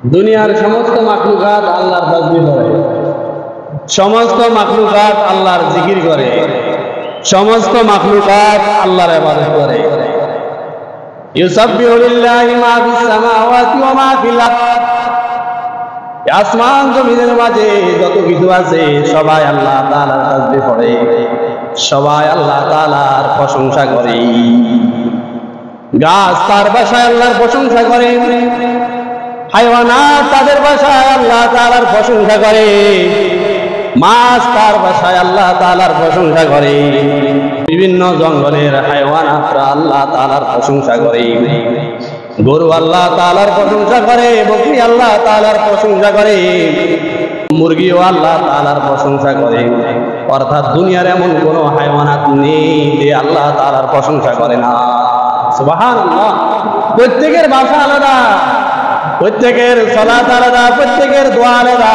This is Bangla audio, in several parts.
দুনিয়ার সমস্ত মাখলুকাত আল্লাহর তাসবিহ করে, সমস্ত মাখলুকাত আল্লাহর জিকির করে, সমস্ত মাখলুকাত আল্লাহর ইবাদত করে। ইউসাব্বিহু লিল্লাহি মা ফিস সামাওয়াতি ওয়া মা ফিল আরদ, আসমান জমিনের মাঝে যত কিছু আছে সবাই আল্লাহ তাআলার তাসবিহ করে, সবাই আল্লাহ তাআলার প্রশংসা করে। গাছ তার ভাষায় আল্লাহর প্রশংসা করে, হাইওয়ানাত তাদের ভাষায় আল্লাহ তাআলার প্রশংসা করে, মাছ তার ভাষায় আল্লাহ তাআলার প্রশংসা করে, বিভিন্ন জঙ্গলের হাইওয়ানাতরা আল্লাহ তাআলার প্রশংসা করে। গরু আল্লাহ তাআলার প্রশংসা করে, বকরি আল্লাহ তাআলার প্রশংসা করে, মুরগিও আল্লাহ তাআলার প্রশংসা করে। অর্থাৎ দুনিয়ার এমন কোন হাইওয়ানাত নেই যে আল্লাহ তাআলার প্রশংসা করে না। সুবহানাল্লাহ। প্রত্যেকের ভাষা আলাদা, প্রত্যেকের সালাত আলাদা, প্রত্যেকের দোয়া আলাদা,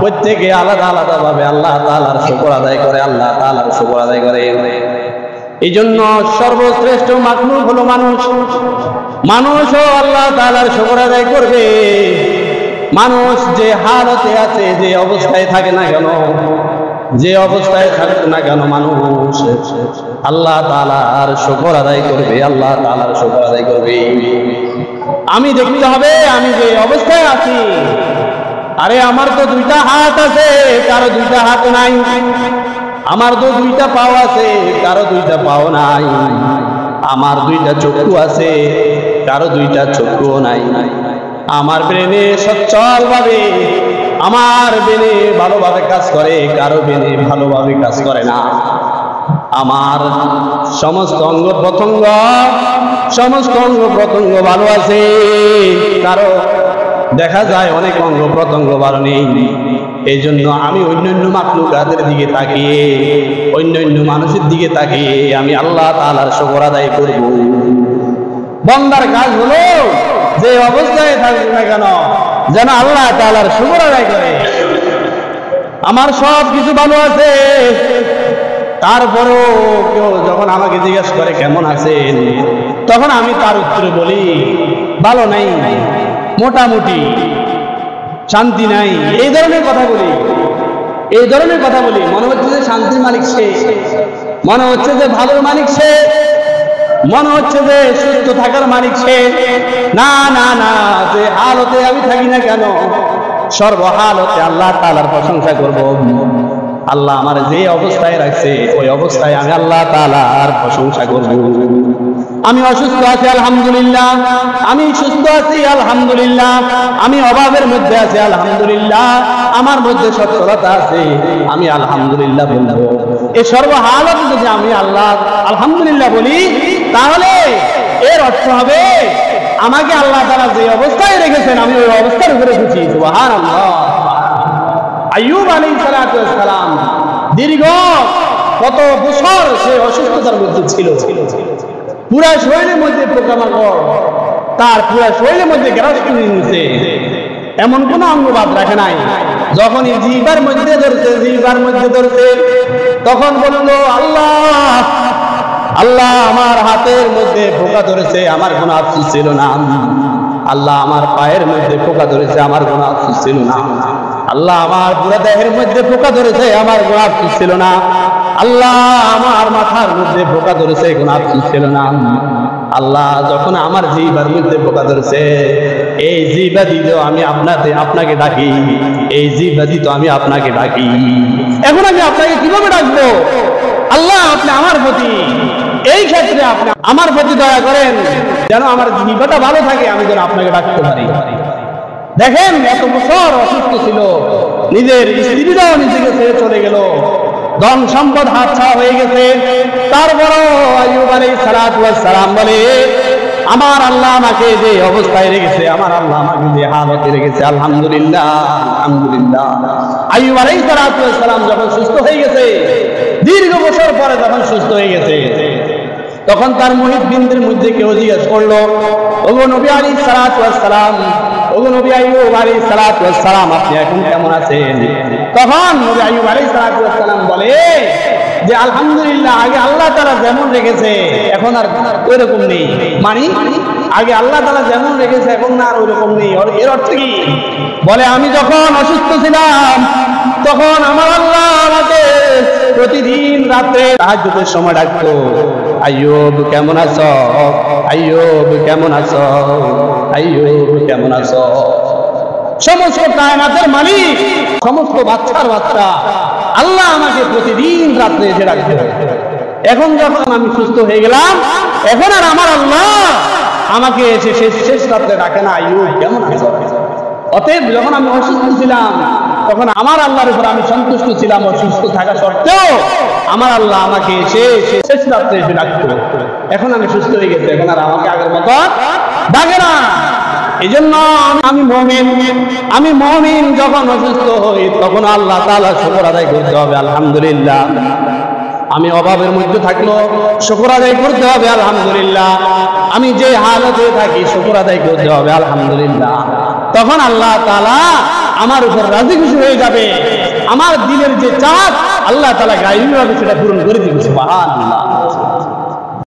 প্রত্যেকে আলাদা আলাদা ভাবে আল্লাহ তাআলার শুকর আদায় করে, আল্লাহ তাআলার শুকর আদায় করে। এই জন্য সর্বশ্রেষ্ঠ মাখলুক হলো মানুষ। মানুষও আল্লাহ তাআলার শুকর আদায় করবে। মানুষ যে হালতে আছে, যে অবস্থায় থাকে না কেন, যে অবস্থায় থাকুক না কেন, মানুষ আল্লাহ তাআলার শুকর আদায় করবে, আল্লাহ তাআলার শুকর আদায় করবে। আমি দেখতে হবে আমি যে অবস্থায় আছি। আরে আমার তো দুইটা হাত আছে, কারো দুইটা হাত নাই। আমার তো দুইটা পাও আছে, কারো দুইটা পাও নাই। আমার দুইটা চক্ষু আছে, কারো দুইটা চক্ষুও নাই। আমার ব্রেনে সচ্ছল ভাবে, আমার ব্রেনে ভালোভাবে কাজ করে, কারো ব্রেনে ভালোভাবে কাজ করে না। আমার সমস্ত অঙ্গ প্রত্যঙ্গ ভালো আছে, কারো দেখা যায় অনেক অঙ্গ প্রত্যঙ্গ ভালো নেই। এই জন্য আমি অন্যান্য মাখলুকাতের দিকে তাকিয়ে, অন্যান্য মানুষের দিকে তাকিয়ে আমি আল্লাহ তাআলার শুকর আদায় করব। বান্দার কাজ হলো যে অবস্থায় থাকুক না কেন যেন আল্লাহ তাআলার শুকর আদায় করে। আমার সব কিছু ভালো আছে, তারপরও কেউ যখন আমাকে জিজ্ঞেস করে কেমন আছেন, তখন আমি তার উত্তরে বলি ভালো নাই, মোটামুটি, শান্তি নাই। এই ধরনের কথা বলি, এই ধরনের কথা বলি। মনে হচ্ছে যে শান্তির মালিক সে, মনে হচ্ছে যে ভালোর মালিক সে, মনে হচ্ছে যে সুস্থ থাকার মালিক সে। না না না, যে হালতে আমি থাকি না কেন, সর্বহালতে আল্লাহ তাআলার প্রশংসা করব। আল্লাহ আমার যে অবস্থায় রাখছে ওই অবস্থায় আমি আল্লাহ তাআলার প্রশংসা করব। আমি অসুস্থ আছি আলহামদুলিল্লাহ, আমি সুস্থ আছি আলহামদুলিল্লাহ, আমি অভাবের মধ্যে আছি আলহামদুলিল্লাহ, আমার মধ্যে সচ্ছলতা আছে আমি আলহামদুলিল্লাহ বলবো। এই সর্বহালতে যদি আমি আল্লাহ আলহামদুলিল্লাহ বলি, তাহলে এর অর্থ হবে আমাকে আল্লাহ তাআলা যে অবস্থায় রেখেছেন আমি ওই অবস্থার উপরে খুশি। সুবহানাল্লাহ। আইয়ুব আলাইহিস সালাম দীর্ঘ কত বছর সে অসুস্থতার মধ্যে ছিল। পুরা শরীরের মধ্যে পোকামাকড়, তার পুরা শরীরের মধ্যে গ্রাস করে নিয়েছে, এমন কোন অঙ্গবাদ রাখে নাই। যখন জিহ্বার মধ্যে ধরছে, তখন বলল আল্লাহ আল্লাহ আমার হাতের মধ্যে পোকা ধরেছে, আমার কোনো আফসোস ছিল না। আল্লাহ আমার পায়ের মধ্যে পোকা ধরেছে, আমার কোনো আফসোস ছিল না। আল্লাহ আমার পুরো দেহের মধ্যে পোকা ধরেছে, আমার কোনো আফসোস ছিল না। আল্লাহ আমার মাথার মধ্যে পোকা ধরেছে, কোনো আফসোস ছিল না। আল্লাহ যখন আমার জিহ্বার মধ্যে পোকা ধরেছে, এই জিহ্বা দিতেও আমি আপনাকে ডাকি, এই জিহ্বা দিতেও আমি আপনাকে ডাকি। এখন আমি আপনাকে কিভাবে ডাকবো? আল্লাহ আপনি আমার প্রতি, এই ক্ষেত্রে আপনি আমার প্রতি দয়া করেন, যেন আমার জিহ্বাটা ভালো থাকে, আমি যেন আপনাকে ডাকতে পারি। দেখেন এত বছর অসুস্থ ছিল, নিজের স্ত্রীরাও নিজেকে ছেড়ে চলে গেল, ধন সম্পদ হাতছাড়া হয়ে গেছে, তারপরও আইয়ুব আলাইহিস সালাম বলে আমার আল্লাহ আমাকে যে অবস্থায় রেখেছে, আমার আল্লাহ আমাকে যে হালতে রেখেছে, আলহামদুলিল্লাহ আলহামদুলিল্লাহ। আইয়ুব আলাইহিস সালাম যখন সুস্থ হয়ে গেছে, দীর্ঘ বছর পরে যখন সুস্থ হয়ে গেছে, তখন তার মুহিব্বিনদের মধ্যে কেউ জিজ্ঞেস করলো, ওগো নবী আলাইহিস সালাম, ওগো নবী আইয়ুব আলাইহিস সালাম, আপনি এখন কেমন আছেন? তখন নবী আইয়ুব আলাইহিস সালাম বলে যে আলহামদুলিল্লাহ আগে আল্লাহ তাআলা যেমন রেখেছে এখন আর ওইরকম নেই, মানে আগে আল্লাহ তাআলা যেমন রেখেছে এখন না আর ওইরকম নেই। এর অর্থ কি? বলে আমি যখন অসুস্থ ছিলাম তখন আমার আল্লাহ আমাকে প্রতিদিন রাতে তাহাজ্জুদের সময় ডাকতো, আইয়ুব কেমন আছো, আইয়ুব কেমন আছো, আইয়ুব কেমন আছো। সমস্ত কায়নাতের মালিক, সমস্ত বাচ্চার বাচ্চা আল্লাহ আমাকে প্রতিদিন রাত্রে এসে ডাকতো। এখন যখন আমি সুস্থ হয়ে গেলাম এখন আর আমার আল্লাহ আমাকে এসে শেষ রাত্রে ডাকে না, আইয়ুব কেমন আছো। অতএব যখন আমি অসুস্থ ছিলাম তখন আমার আল্লাহর উপর আমি সন্তুষ্ট ছিলাম, অসুস্থ থাকা সত্ত্বেও আমার আল্লাহ আমাকে এসে শেষ রাত্রে এসে ডাকতো। এখন আমি সুস্থ হয়ে গেছি, এখন আর আমাকে আগের মতো ডাকে না। এই জন্য আমি মুমিন যখন অসুস্থ হই তখন আল্লাহ তাআলা শুকর আদায় করতে হবে, আলহামদুলিল্লাহ। আমি অভাবের মধ্যে থাকলো শুকর আদায় করতে হবে, আলহামদুলিল্লাহ। আমি যে হালতে থাকি শুকর আদায় করতে হবে, আলহামদুলিল্লাহ। তখন আল্লাহ তাআলা আমার উপর রাজি খুশি হয়ে যাবে। আমার দিলের যে চাপ আল্লাহ তাআলা গায়বীভাবে সেটা পূরণ করে দিবে, সুবহানাল্লাহ।